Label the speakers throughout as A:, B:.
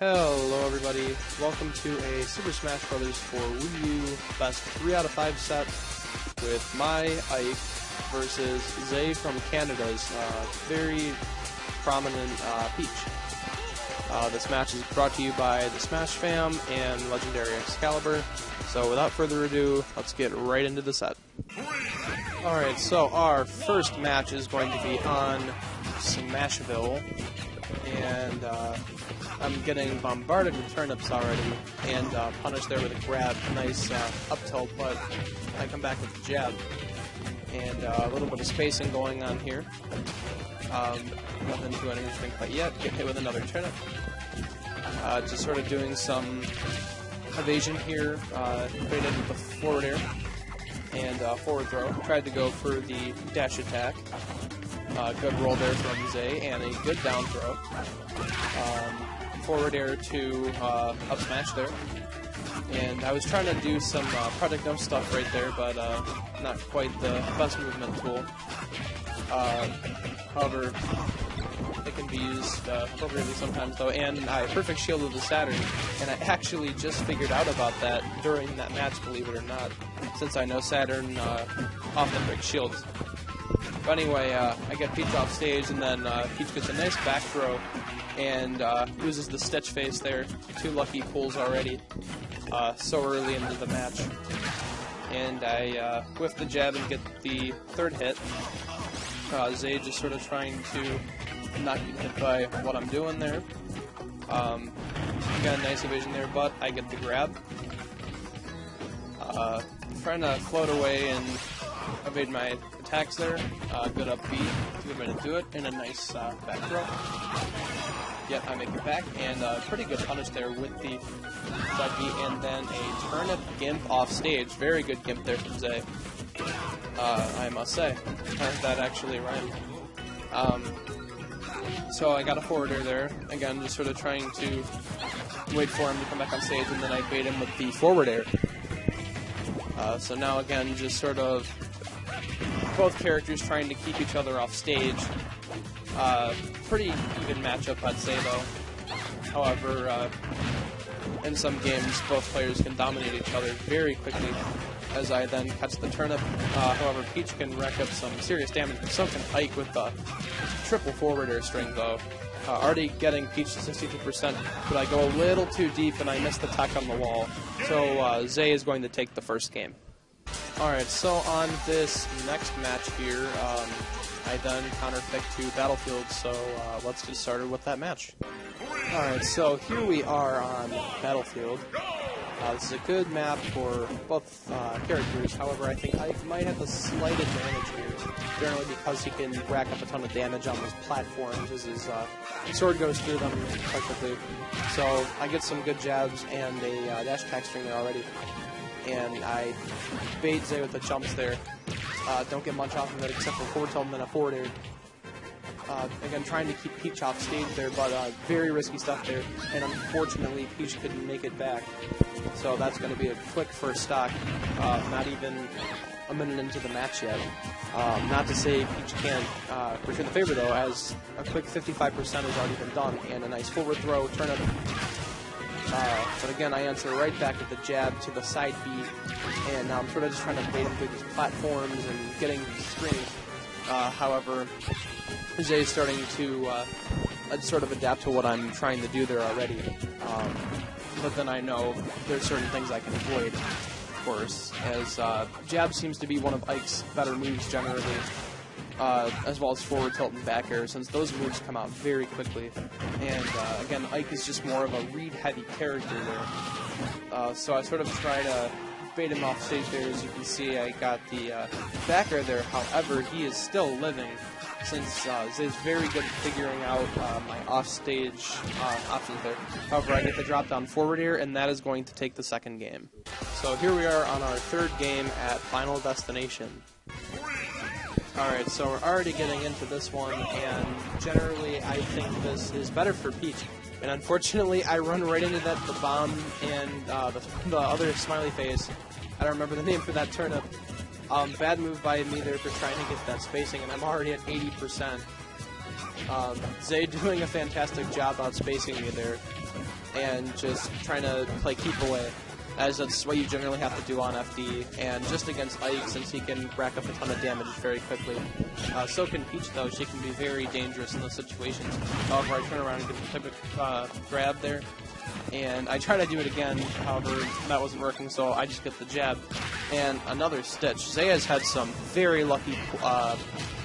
A: Hello everybody, welcome to a Super Smash Bros. For Wii U best 3 out of 5 set with my Ike versus Zay from Canada's very prominent Peach. This match is brought to you by the Smash Fam and Legendary Excalibur. So without further ado, let's get right into the set. Alright, so our first match is going to be on Smashville, and I'm getting bombarded with turnips already, and punished there with a grab, a nice up tilt, but I come back with a jab, and a little bit of spacing going on here. Nothing too uninteresting quite yet. Get hit with another turnip. Just sort of doing some evasion here, created with the forward air and forward throw. Tried to go for the dash attack. Good roll there from Zay, and a good down throw. Forward air to up smash there. And I was trying to do some product dump stuff right there, but not quite the best movement tool. However, it can be used appropriately sometimes though, and I perfect shielded the Saturn, and I actually just figured out about that during that match, believe it or not, since I know Saturn often breaks shields. But anyway, I get Peach off stage, and then Peach gets a nice back throw, and uses the Stitch face there. 2 lucky pulls already, so early into the match. And I whiff the jab and get the third hit. Zay just sort of trying to not get hit by what I'm doing there. Got a nice evasion there, but I get the grab. Trying to float away and evade my attacks there. Good up B, good way to do it, and a nice back throw. Yep, I make it back, and pretty good punish there with the side B, and then a turnip gimp off stage. Very good gimp there from Zay, I must say. That actually rhymed. So I got a forward air there. Again, just sort of trying to wait for him to come back on stage, and then I bait him with the forward air. So now again, just sort of both characters trying to keep each other off stage. Pretty even matchup, I'd say, though. However, in some games, both players can dominate each other very quickly, as I then catch the turnip. However, Peach can rack up some serious damage, but so can Ike with the triple forward air string, though. Already getting Peach to 62%, but I go a little too deep and I miss the tech on the wall. So Zay is going to take the first game. Alright, so on this next match here, I then counterpick to Battlefield, so let's get started with that match. Alright, so here we are on Battlefield. This is a good map for both characters, however I think Ike might have a slight advantage here, generally because he can rack up a ton of damage on those platforms as his sword goes through them quite quickly. So I get some good jabs and a dash attack string there already, and I bait Zay with the jumps there. Don't get much off of it except for forward tilt and then a forward air. Again, trying to keep Peach off stage there, but very risky stuff there, and unfortunately Peach couldn't make it back. So that's going to be a quick first stock, not even a minute into the match yet. Not to say Peach can't return the favor though, as a quick 55% has already been done, and a nice forward throw, turnip. But again, I answer right back with the jab to the side B, and now I'm sort of just trying to bait him through these platforms and getting screens. However, Zay is starting to sort of adapt to what I'm trying to do there already. But then I know there's certain things I can avoid, of course, as jab seems to be one of Ike's better moves generally, as well as forward tilt and back air, since those moves come out very quickly. And again, Ike is just more of a read-heavy character there. So I sort of try to bait him off stage there. As you can see, I got the back air there. However, he is still living, since Zay's very good at figuring out my off-stage options there. However, I get the drop-down forward air, and that is going to take the second game. So here we are on our third game at Final Destination. Alright, so we're already getting into this one, and generally I think this is better for Peach. And unfortunately, I run right into the bomb and the other smiley face. I don't remember the name for that turnip. Bad move by me there for trying to get that spacing, and I'm already at 80%. Zay doing a fantastic job outspacing me there. and just trying to play keep away, as that's what you generally have to do on FD, and just against Ike, since he can rack up a ton of damage very quickly. So can Peach, though. She can be very dangerous in those situations. However, I turn around and get the typical grab there, and I try to do it again, however, that wasn't working, so I just get the jab. And another stitch. Zaya's had some very lucky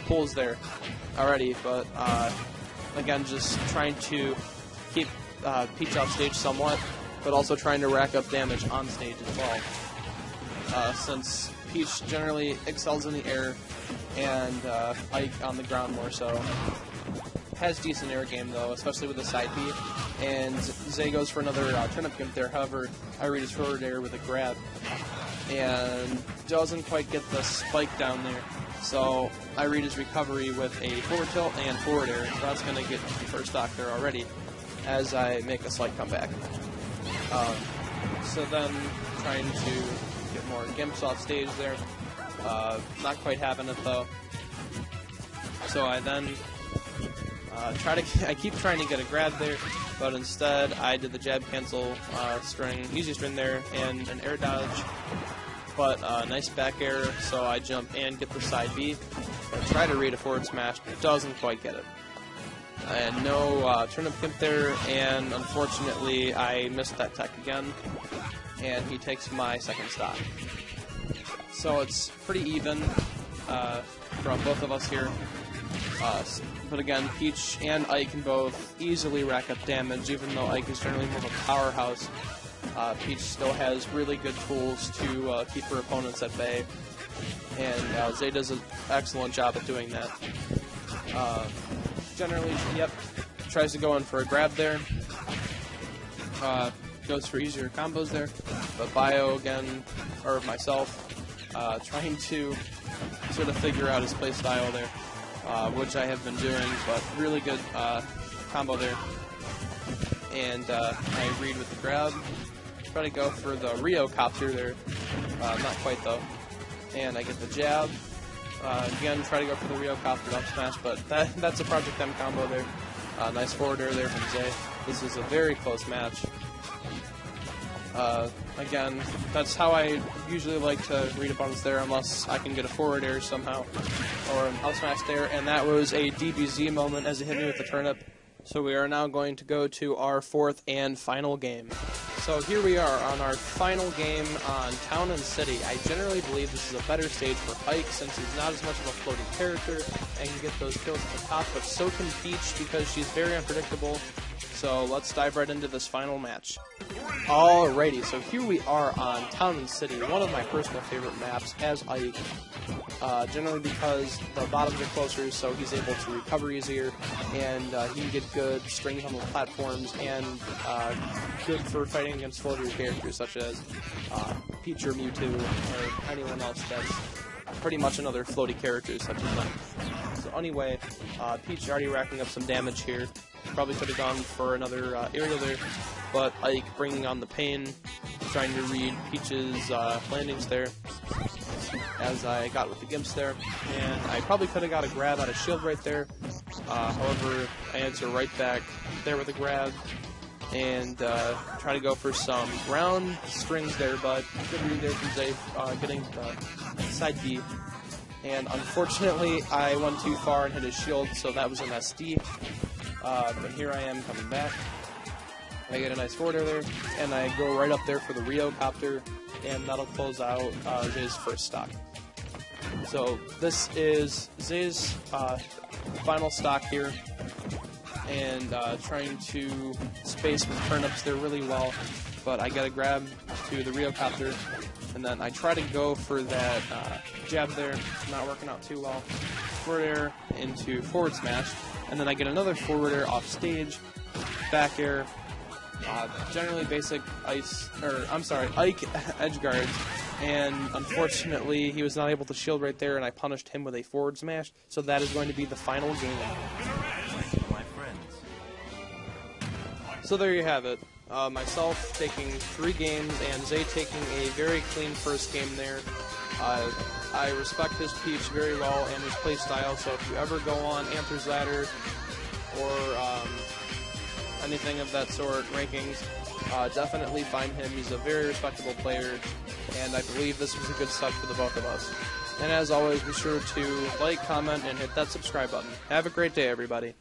A: pulls there already, but again, just trying to keep Peach off stage somewhat, but also trying to rack up damage on stage as well. Since Peach generally excels in the air, and Ike on the ground more so. Has decent air game though, especially with the side B. And Zay goes for another turnip gimp there, however, I read his forward air with a grab. And doesn't quite get the spike down there. So I read his recovery with a forward tilt and forward air, so that's going to get first stock there already as I make a slight comeback. So then trying to get more gimps off stage there. Not quite having it though. So I then I keep trying to get a grab there, but instead I did the jab cancel string, easy string there, and an air dodge. But nice back air, so I jump and get the side B. I try to read a forward smash, but doesn't quite get it. And no turnip gimp there, and unfortunately I missed that tech again, and he takes my second stock. So it's pretty even from both of us here. But again, Peach and Ike can both easily rack up damage, even though Ike is generally more of a powerhouse. Peach still has really good tools to keep her opponents at bay, and Zay does an excellent job at doing that. Generally, yep, tries to go in for a grab there, goes for easier combos there, but Bio again, or myself, trying to sort of figure out his play style there, which I have been doing, but really good combo there. And I read with the grab, try to go for the Rio copter there, not quite though, and I get the jab. Again, try to go for the Rio copter up smash, but that's a Project M combo there. Nice forward air there from Zay. This is a very close match. Again, that's how I usually like to read opponents there, unless I can get a forward air somehow, or an up smash there, and that was a DBZ moment as he hit me with the turnip. So we are now going to go to our fourth and final game. So here we are on our final game on Town and City. I generally believe this is a better stage for Ike since he's not as much of a floating character and can get those kills at the top, but so can Peach because she's very unpredictable. So let's dive right into this final match. Alrighty, so here we are on Town and City, one of my personal favorite maps as Ike. Generally because the bottoms are closer, so he's able to recover easier, and he can get good strings on the platforms, and good for fighting against floatier characters such as Peach or Mewtwo, or anyone else that's pretty much another floaty character such as them. So anyway, Peach already racking up some damage here. Probably could have gone for another aerial there, but Ike bringing on the pain, trying to read Peach's landings there, as I got with the gimps there, and I probably could have got a grab out of shield right there. However, I answer right back there with a grab, and try to go for some ground strings there, but good read there from Zay, getting the side B. And unfortunately, I went too far and hit his shield, so that was an SD. But here I am coming back. I get a nice forward air there, and I go right up there for the Rio copter, and that'll close out Zay's first stock. So this is Zay's final stock here, and trying to space with turnips there really well, but I get a grab to the Rio copter, and then I try to go for that jab there, not working out too well. Forward air into forward smash, and then I get another forward air off stage, back air, generally basic Ike edge guards, and unfortunately he was not able to shield right there, and I punished him with a forward smash, so that is going to be the final game.
B: My friends.
A: So there you have it. Myself taking 3 games, and Zay taking a very clean first game there. I respect his Peach very well and his play style, so if you ever go on Anther's Ladder or anything of that sort, rankings, definitely find him. He's a very respectable player, and I believe this was a good step for the both of us. And as always, be sure to like, comment, and hit that subscribe button. Have a great day, everybody.